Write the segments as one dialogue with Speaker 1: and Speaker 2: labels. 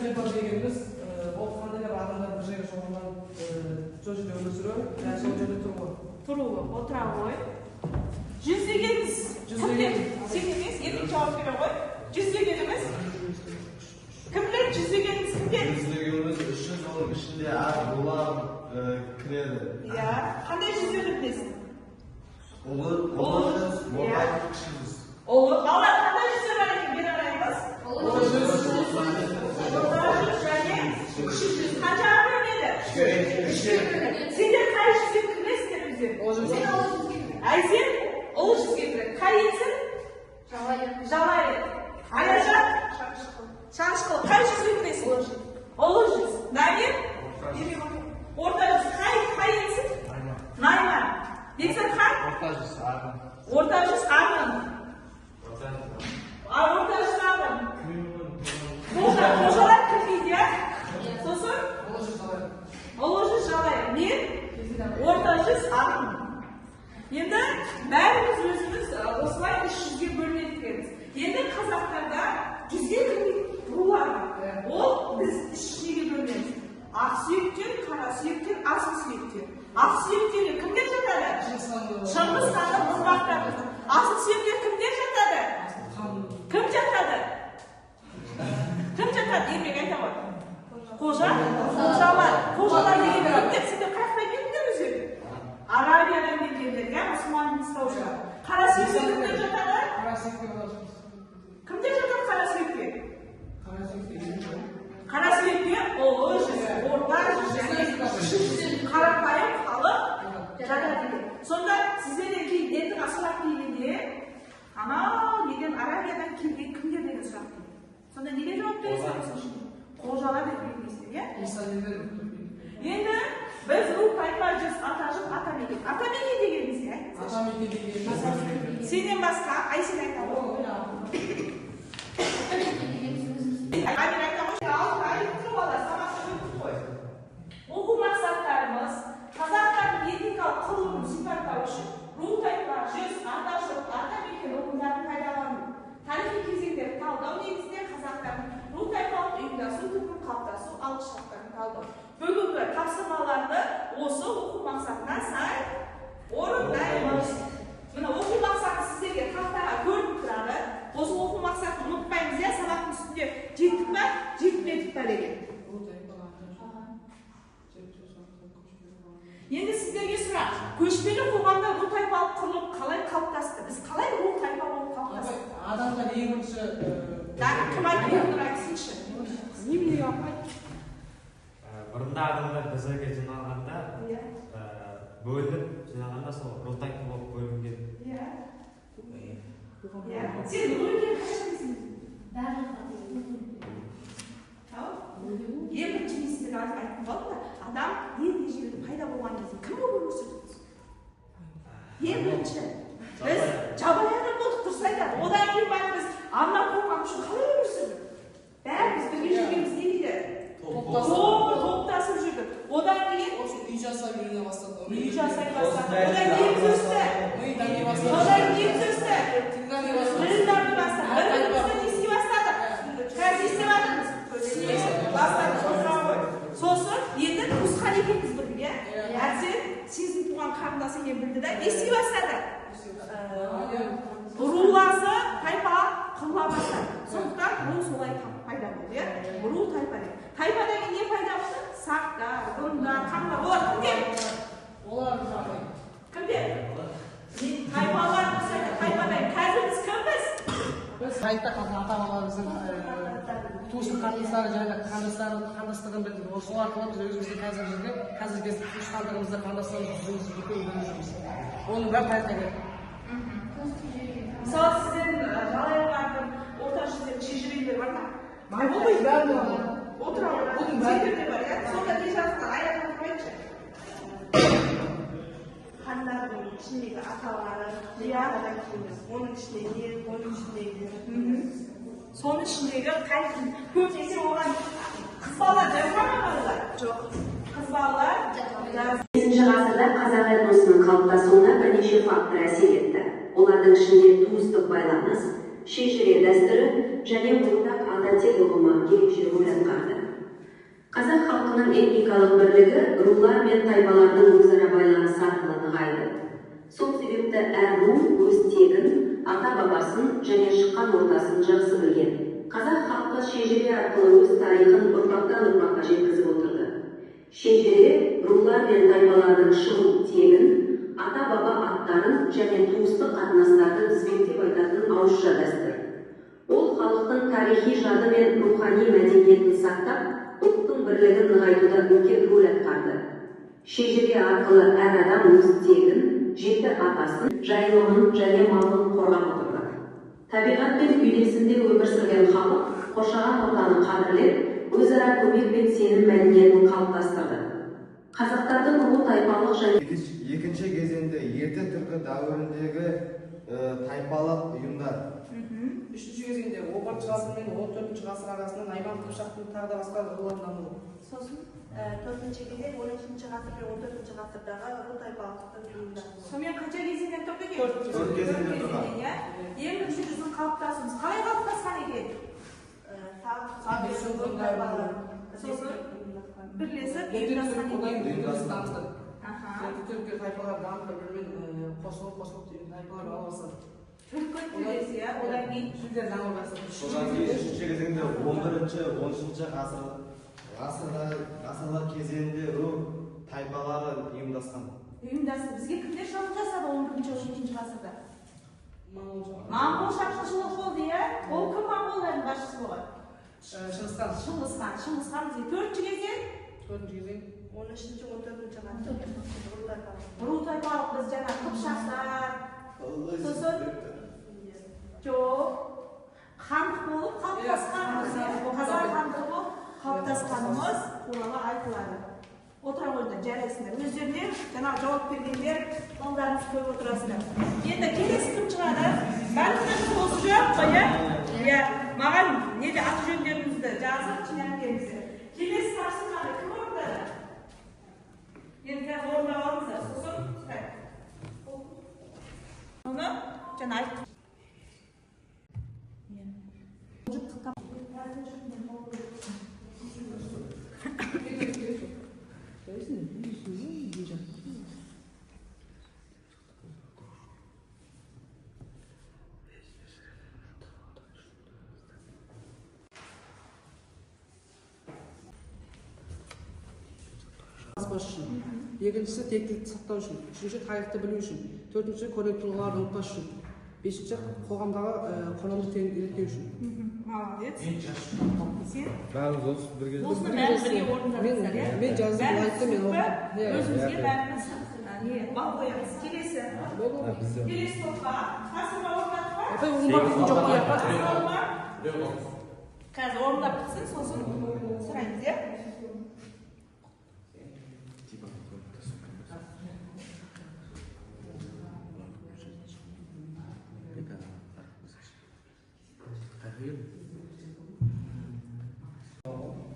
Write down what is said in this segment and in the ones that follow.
Speaker 1: tayfa deganimiz bu qanday odamlar bir joyga shug'ullanib joyda umr surib, shu joyda turuvi,
Speaker 2: o'tiravoy. Жүздегенimiz. Sen emas, endi javob bera qo'y. Жүздегенimiz. Kimlar жүздегенimiz kimlar?
Speaker 3: Жүздегенimiz үшін оның ішінде бұлар кіреді.
Speaker 2: Иә, қандай жүздерді білесің?
Speaker 3: Олар кішіміз.
Speaker 2: Балалар қандай жүздер бар екен бері қараймыз? Қанша бөлінеді? Сендер қай жүзге кіресіңдер өздерің? Айсен ұлы жүзге кіреді. Қай етсін? Жалайы. Аяжан? Шанышқыл. Қай жүзге кіресің? Ұлы жүз. Дамир? Орта жүз. Қай етсін? Найман. Бексатхан? Орта жүз Арман. Орта жүз Арман. Қожалар кірмейді, иә? Сосын? Ұлы жүз Жалайы. Мен? Орта жүз Арман. Енді бәріміз өзіміз осылай 300-ге бөлінеді екенбіз. Енді қазақтарда 100-ге кірмейді рулар бар. Ол біз 3-ге бөлінеміз. Ақ сүйектер, қара сүйектер, асыл сүйектер. Ақ сүйектерге кімдер жатады? Шыңғыс ханның ұрпақтары. Асыл сүйектер кімдер жатады? Кім жатады? Кім жатады? Ермек айта ғой. Қожа? Қожалар деген кімдер? Сендер қаяқтан келдіңдер өздері? Арабиядан келгендер, иә, мұсылман ұстаушылар. Қара сүйекке кімдер жатады? Кімдер жатады қара сүйекке? Қара сүйекке ұлы жүз, орта жүз, қарапайым халық жатады. Сонда сіздерден кейін ендігі сұрақ келгенде, анау неден Арабиядан келген кімдер деген сұрақ келді. Сонда неге жауап бересіздер? Қожалар деп білмейсіздер, иә? Енді біз ру тайпа жүз, ата жүз, ата мекен. Ата мекен дегеніміз, иә?
Speaker 1: ата мекен дегеніміз.
Speaker 2: Сенен басқа, Айсен айта ғой. Амин айта ғой. Оқу мақсаттарымыз қазақтардың этникалық құрылымын сипаттау үшін ру тайпа жүз, ата жүз, ата мекен ұғымдарын пайдалану. Тарихи кезеңдерді талдау негізінде қазақтардың ру тайпалық ұйымдасу түрінің қалыптасу алғышарттарын талдау. Бүгінгі тапсырмаларды осы оқу мақсатына сай орындаймыз. Мына оқу мақсаты сіздерге тақтаға көрініп тұрады. Осы оқу мақсатын ұмытпаймыз, иә, сабақтың үстінде жеттік па, жетпедік па деген. Енді сіздерге сұрақ, көшпелі қоғамда ру тайпалық құрылым қалай қалыптасты? Біз қалай ру тайпа болып қалыптастық?
Speaker 1: Адамдар ең бірінші
Speaker 2: кім айтып айтсыншы? Неменеге апайды?
Speaker 4: Бұрында адамдар бір жерге жиналғанда, бөлініп жиналғанда сол ру тайпа болып бөлінген.
Speaker 2: Иә. Сен ру екенін қашан дейсің? Ең бірінші мен сіздерге айтқым қалды да, адам ең ежелгі пайда болған кезде кім болып өмір сүрдіңіз? Ең бірінші біз жабайы адам болдық дұрыс айтады. Одан кейін барып біз аңнан қорқақ үшін қалай өмір сүрдік? Бәріміз бірге жүргеніміз не дейді? Топтасып жүрдік. Одан кейін
Speaker 1: үй жасай үйрене бастады.
Speaker 2: Үй жасай бастады. Одан кейін өсті. Одан кейін өсті. Тілін дами бастады. Бір-бірімізді не істей бастадық? Қазір не істеп жатырмыз? Бастадық. Сосын енді туысқан екенбіз білдік, иә? Әрсен сезім туған қарындасы екенін білді да не істей бастады? Руласы тайпа құрыла бастады. Сондықтан ру солай пайда болды, иә? Ру тайпа дейді. Тайпадан кейін не пайда болды? Сақтар, ғұндар, қаңдар. Олар кімдер? Кімдер? Тайпалар болсайды. Тайпадан қазір біз кімбіз?
Speaker 1: Біз қайта ата-бабамыздың туысқан қатынастары және қандастығын білдік. Сол арқылы біз өзімізде қазіргі туысқандығымызды, қандастығымызды үлкен білдірміз. Оның бәрі тарихқа келеді.
Speaker 2: Мысалы сіздердің жалайлардың орта жүздердің шежірелері бар ма?
Speaker 1: Болмайды, бәрі бар.
Speaker 2: Отыралар, сендерде бар, иә? Сонда не жазылған аяғын айтшы. Хандардың ішіндегі аталары, жиядан кейін, оның ішіндегі ел, оның ішіндегі соның ішіндегі тарихын көбінесе оған қыз балалар жазған ма балалар? Жоқ. Қыз балалар
Speaker 5: 8 ғасырда қазақ этносының қалыптасуына бірнеше фактор әсер етті. Олардың ішінде туыстық байланыс, шежіре дәстүрі және ортақ ата-тек ұғымы ерекше рөл атқарды. Қазақ халқының этникалық бірлігі рулар мен тайпалардың өзара байланысы арқылы нығайды. Сол себепті әр ру өз тегін, ата-бабасын және шыққан ортасын жақсы білген. Қазақ халқы шежіре арқылы өз тарихын ұрпақтан ұрпаққа жеткізіп отырды. Шежіре рулар мен тайпалардың шығу тегін, ата-баба аттарын және туыстық қатынастарды тізбектеп айтатын ауызша дәстүр. Ол халықтың тарихи жады мен рухани мәдениетін сақтап, ұлттың бірлігін нығайтуда үлкен рөл атқарды. Шежіре арқылы әр адам өз тегін, жеті атасын, жайылымын және малын қорғап отырды. Табиғатпен үйлесімде өмір сүрген халық қоршаған ортаны қадірлеп, өзара көмек пен сенім мәдениетін қалыптастырды. Қазақтардың ру тайпалық және
Speaker 3: екінші кезеңде ерте түркі дәуіріндегі тайпалық ұйымдар.
Speaker 1: Үшінші кезеңде 11-ші ғасыр мен 14-ші ғасыр арасында Найман Қыпшақтың тағы да басқа рулар дамуы.
Speaker 6: Сосын 4-ші кезең 13-ші ғасыр мен 14-ші ғасырдағы ру тайпалықтың ұйымдары.
Speaker 2: Сонымен қанша кезеңнен тұрды екен?
Speaker 3: Төрт кезеңнен тұрған.
Speaker 2: Ең бірінші біздің қалыптасуымыз қалай қалыптасқан екен? Сосын бірлесіп ұйымдасқан екен.
Speaker 1: Түркі тайпалар дамып бірімен қосылып тайпалар алысады.
Speaker 2: Түркі тілесі, одан кейін
Speaker 1: Түркілер дамып бастады.
Speaker 3: Содан кейін үшінші кезеңде 11-10 ғасырлар кезеңінде ру тайпалары ұйымдасқан.
Speaker 2: ұйымдасты. Бізге кімдер шабуыл жасады 11-12 ғасырда?
Speaker 1: Моңғол
Speaker 2: шапқыншылық болды, иә? Ол кім моңғолдардың басшысы болған?
Speaker 1: Шыңғысхан.
Speaker 2: Шыңғысхан бізге 4-ші кезең?
Speaker 1: 4-ші кезең
Speaker 6: 13-ші 14-ші ғасыр.
Speaker 2: Ру тайпалық біз жаңа қыпшақтар, сосын жоқ, хандық болып қалыптасқанымыз, қазақ хандығы болып қалыптасқанымыз туралы айтылады. Отыра қойыңдар, жарайсыңдар. Өздеріне жаңағы жауап бергендер, қолдарыңыз көп отырасыңдар. Енді келесі кім шығады? Барлығыңыз осы жоқ қой, иә? Маған неде аты жөндеріңізді жазып жинаңыздар. Келесі тапсырманы кім орындады? Енді қазір орындап алыңыздар. Сосын оны жаңа айттым.
Speaker 1: Жазбас үшін, екіншісі тектілікті сақтау үшін, үшінші тарихты білу үшін, төртінші көрнекті тұлғаларды ұмытпас үшін, бесінші қоғамдағы қоғамды реттеу үшін.
Speaker 2: Молодец. Сен?
Speaker 3: Бәріміз осы бірге
Speaker 2: Осыны бәрін бірге орындадыңыздар, иә?
Speaker 1: Мен жаздым, айттым, мен
Speaker 2: өзімізге бәріміз бал қоямыз. Келесі топқа тасырма орындадық па?
Speaker 1: Апай, орындап біткен жоқ қой, апа.
Speaker 2: Қазір орындап бітсін, сосын сұраймыз, иә?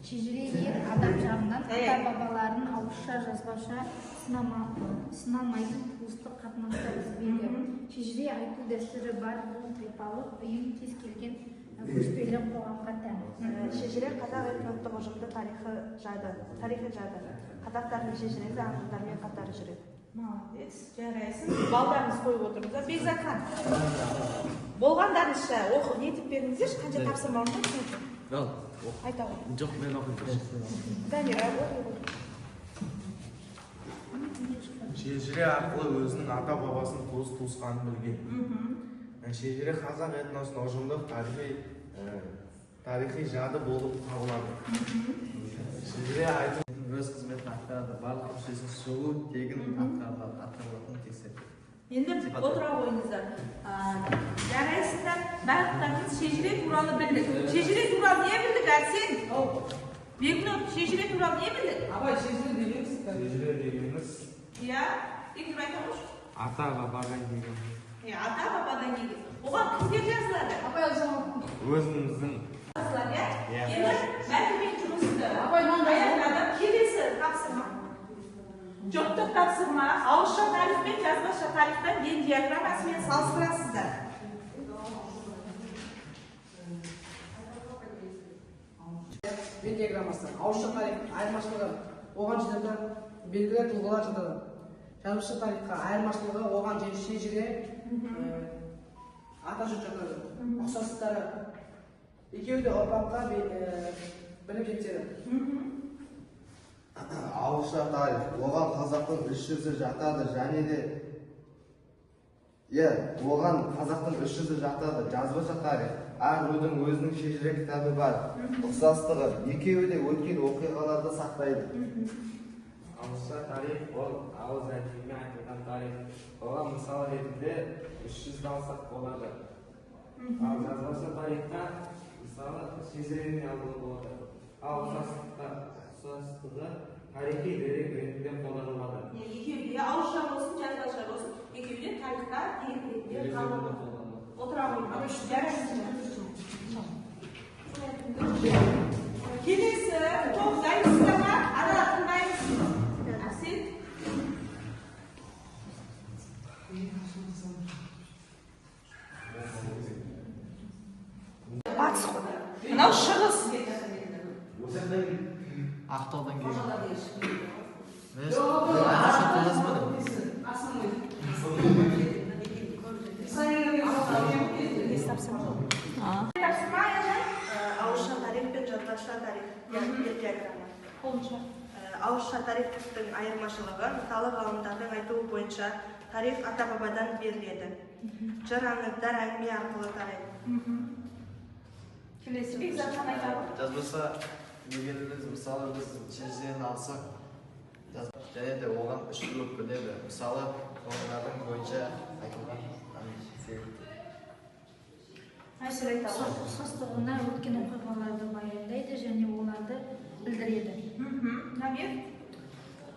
Speaker 7: Шежіре адам жағынан ата-бабаларын ауызша жазбаша сынамайтын туыстық қатынастар тізбегі. Шежіре айту дәстүрі бар ру тайпалық ұйым кез келген көшпелі қоғамға тән.
Speaker 6: Шежіре қазақ этностық ұжымды тарихи жады. Қазақтардың шежіресі ағылдармен қатар жүреді.
Speaker 2: Молодец, жарайсың. Балдарыңыз қойып отырыңыздар. Бекзатхан, болғандарыңызша нетіп беріңіздерші, қанша тапсырма орындадыңыздар? Айта ғой.
Speaker 3: жоқ, мен оқимын.
Speaker 2: Дамира,
Speaker 3: Шежіре арқылы өзінің ата-бабасын туыс-туысқанын білген. Шежіре қазақ этносының ұжымдық тарихи жады болып табылады. Шежіре айту өз қызметін атқарады, барлық мүшесін шығу тегін атқарылатынын тексереді.
Speaker 2: енді отыра қойыңыздар. Жарайсыңдар, барлықтарыңыз шежіре туралы білдік. Шежіре туралы не білдік, Әрсен? Бекнұр, шежіре туралы не білдік?
Speaker 1: Абай, шежіре дегеніміз?
Speaker 3: Шежіре дегеніміз
Speaker 2: Иә, Бекнұр айта қойшы.
Speaker 4: Ата-бабадан деген.
Speaker 2: Ата-бабадан деген. Оған кімдер жазылады?
Speaker 1: Апай,
Speaker 4: Өзіміздің.
Speaker 2: Жазылады, иә? Енді мәтінмен жұмысты аяқтадым. Келесі тапсырма. Жоқтық тапсырма, ауызша тарих пен жазбаша тарихтан ген диаграммасымен салыстырасыздар.
Speaker 1: Вен диаграммасы. Ауызша тарих айырмашылығы оған жерде белгілі тұлғалар жатады. Жазбаша тарихқа айырмашылығы оған шежіре ата жұрт жатады. Ұқсастықтары екеуі де ұрпаққа білім жетеді.
Speaker 3: Ауызша тарих оған қазақтың 300-і жатады, және де оған қазақтың 300-і жатады. Жазбаша тарих әр рудың өзінің шежіре кітабы бар. Ұқсастығы екеуі де өткен оқиғаларды сақтайды.
Speaker 4: Ауызша тарих ол ауыз әдебиетімен айтылған тарих. Оған мысал ретінде 300-ді алсақ болады. Ал жазбаша тарихта мысалы шежіремен алуға болады. Ал ұқсастығы тарихи дерек ретінде қолданылады.
Speaker 2: Екеуі де ауызша болсын, жазбаша болсын, екеуі де тарихта дерек ретінде қолданылады. Отыра қоймайды. Келесі топ дайынсыздар ма? Ана тыңдаймыз. Әсет. Батыс қой. Мынау шығыс.
Speaker 3: Ақтаудан келген.
Speaker 6: Ауызша тарих пен жазбаша тарих диаграмма. Ауызша тарихтың айырмашылығы, мысалы ғалымдардың айтуы бойынша, тарих ата-бабадан беріледі. Жыр аңыздар әңгіме арқылы тарайды.
Speaker 2: Келесі бекзатхан айтады.
Speaker 3: Жазбаша дегеніміз, мысалы біз шежірені алсақ, және де оған 3 болып бөлінеді. Мысалы, ғалымдардың бойынша айтылған
Speaker 7: ұқсастығына өткен оқиғаларды баяндайды және оларды білдіреді.
Speaker 2: Намир?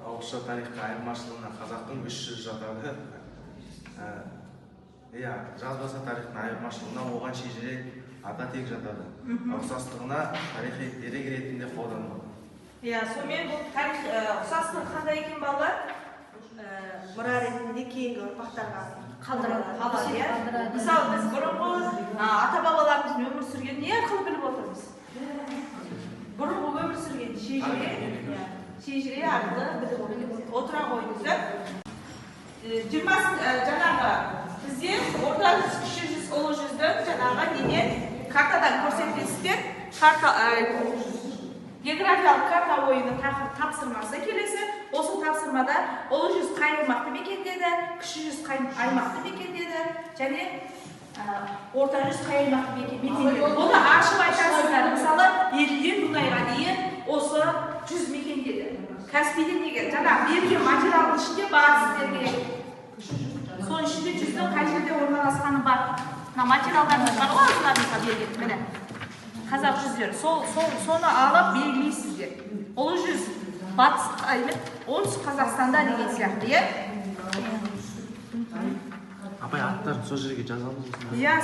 Speaker 3: Ауызша тарихқа айырмашылығына қазақтың 300 жатады. Жазбаша тарихтың айырмашылығына оған шежіре ата тек жатады. Ұқсастығына тарихи дерек ретінде қолданылады.
Speaker 6: Сонымен бұл тарих ұқсастығы қандай екен балалар? Мұра ретінде кейінгі ұрпақтарға қалдырады. Мысалы біз бұрынғы ата-бабаларымыздың өмір сүрген не арқылы біліп отырмыз? Бұрынғы өмір сүрген шежіре арқылы біліп отыра қойдыңыздар. 20 жаңағы бізде орта жүз, кіші жүз, ұлы жүзді жаңағы неден картадан көрсетесіздер. Географиялық карта ойының тапсырмасы келесі. Осы тапсырмада ұлы жүз қай аймақты мекендеді, кіші жүз қай аймақты мекендеді, және орта жүз қай аймақты мекендеді. Оны ашып айтасыздар. Мысалы, Еділден Дунайға дейін осы жүз мекендеді. Каспийден деген жаңағы берген материалдың ішінде бар сіздерге. Соның ішінде жүздің қай жерде орналасқаны бар. Материалдарымыз бар ғой, азынарымызға берген. Міне. Қазақ жүздері. Соны алып белгілейсіздер. Ұлы жүз батыс оңтүстік Қазақстанда деген сияқты,
Speaker 3: Апай, аттарын сол жерге жазамыз.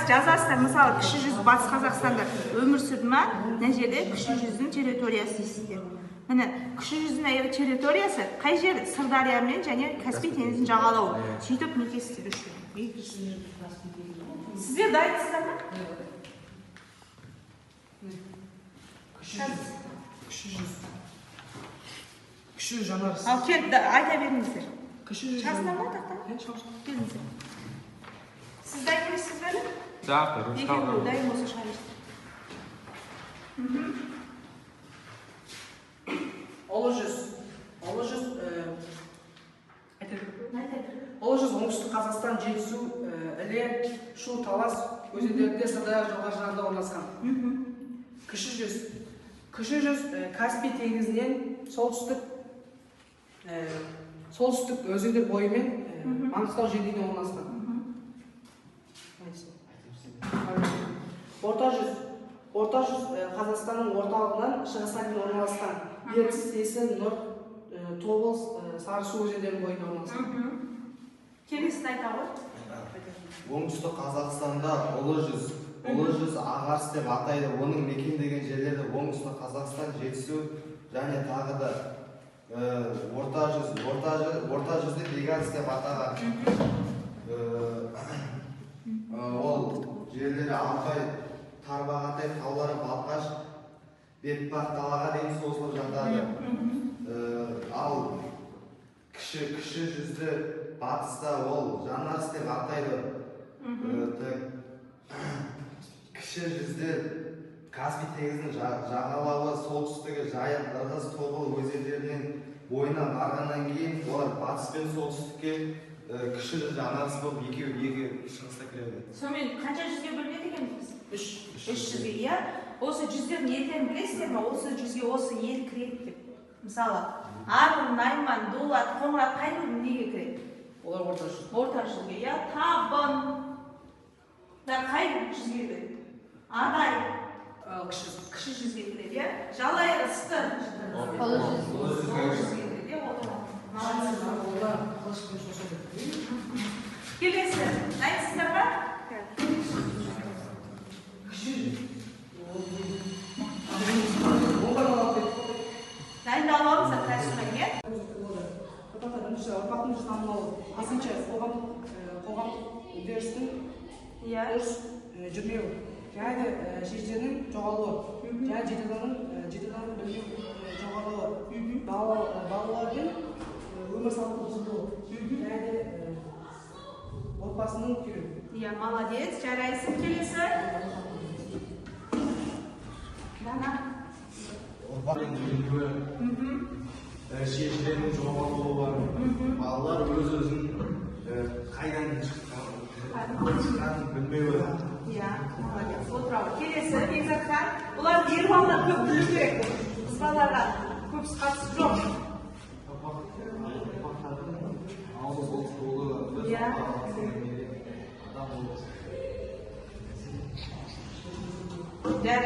Speaker 6: Жазасыздар. Мысалы, кіші жүз батыс Қазақстанда өмір сүрді ма, мына жерде кіші жүздің территориясы дейсіздер. Міне, кіші жүздің территориясы қай жер? Сырдариямен және Каспий теңізінің жағалауы. Сөйтіп некесіздер үшін. Сіздер дайынсыздар ма?
Speaker 1: Кіші жүз жанар.
Speaker 6: Ал кел, айта беріңіздер.
Speaker 1: Кіші жүз
Speaker 6: жазсыздар ма тақтан? Келіңіздер. Сіз дайын емессіз бе? Екеуі дайын болса шығарыңыздар.
Speaker 1: Ұлы жүз оңтүстік Қазақстан, Жетісу, Іле, Шу, Талас өзендерінде Сырдария жағалауында орналасқан. Кіші жүз Каспий теңізінен солтүстік өзендер бойымен Маңғыстау жерінде орналасқан. Орта жүз Қазақстанның орталығынан шығысына дейін орналасқан. Ертіс, Есіл, Нұр, Тобыл, Сарысу өзендерінің бойында орналасқан.
Speaker 6: Келесін айта ғой.
Speaker 3: Оңтүстік Қазақстанда ұлы жүз ағарыс деп атайды. Оның мекендеген жерлері оңтүстік Қазақстан, Жетісу және тағы да орта жүзді Беганс деп атаған. Ол жерлері Алтай, Тарбағатай, Таулары, Балқаш бетпақ далаға дейін созылып жатады. Ал кіші жүзді батыста ол жанарыс деп атайды. Кіші жүзді Каспий теңізінің жағалауы, солтүстігі Жайық, Ырғыз, Тобыл өзендерінен бойына барғаннан кейін олар батыс пен солтүстікке кіші жүз жанарыс болып екі шығыста кіреді.
Speaker 6: Сонымен қанша жүзге бөлінеді екенбіз? Үш жүзге, иә. Осы жүздердің елдерін білесіздер ме? Осы жүзге осы ел кіреді деп. Мысалы, Арғын, Найман, Дулат, Қоңырат қай неге кіреді?
Speaker 1: Олар орта жүз.
Speaker 6: Орта жүзге, иә. Табын қай жүзге кіреді? Адай кіші жүзге кіреді, иә. Жалайыр, Ысты
Speaker 7: Ұлы жүз.
Speaker 6: жүзге кіреді, иә. Келесі, дайынсыздар ма? Дайындалып алыңыздар, қазір сұрайын, иә?
Speaker 2: Ұрпақтың танымауы екінші қоғамдық үдерістің дұрыс жүрмеуі, және шештерінің жоғалуы, және жетіданын білмеу жоғалуы, балалардың өмір салты бұзылуы, және отбасының күйі.
Speaker 6: Иә, молодец, жарайсың. Келесі. Дана.
Speaker 3: Ұрпақтың жүрмеуі, шештерінің жоғалуы бар. Балалар өз-өзін қайдан шыққанын білмеуі.
Speaker 6: Иә, молодец. Отырау. Келесі, Бекзатхан. Бұлар ер балалар көп білу керек. Қыз балаларға көп қатысы жоқ.
Speaker 3: Ауыз толы.
Speaker 6: Иә.
Speaker 3: Адам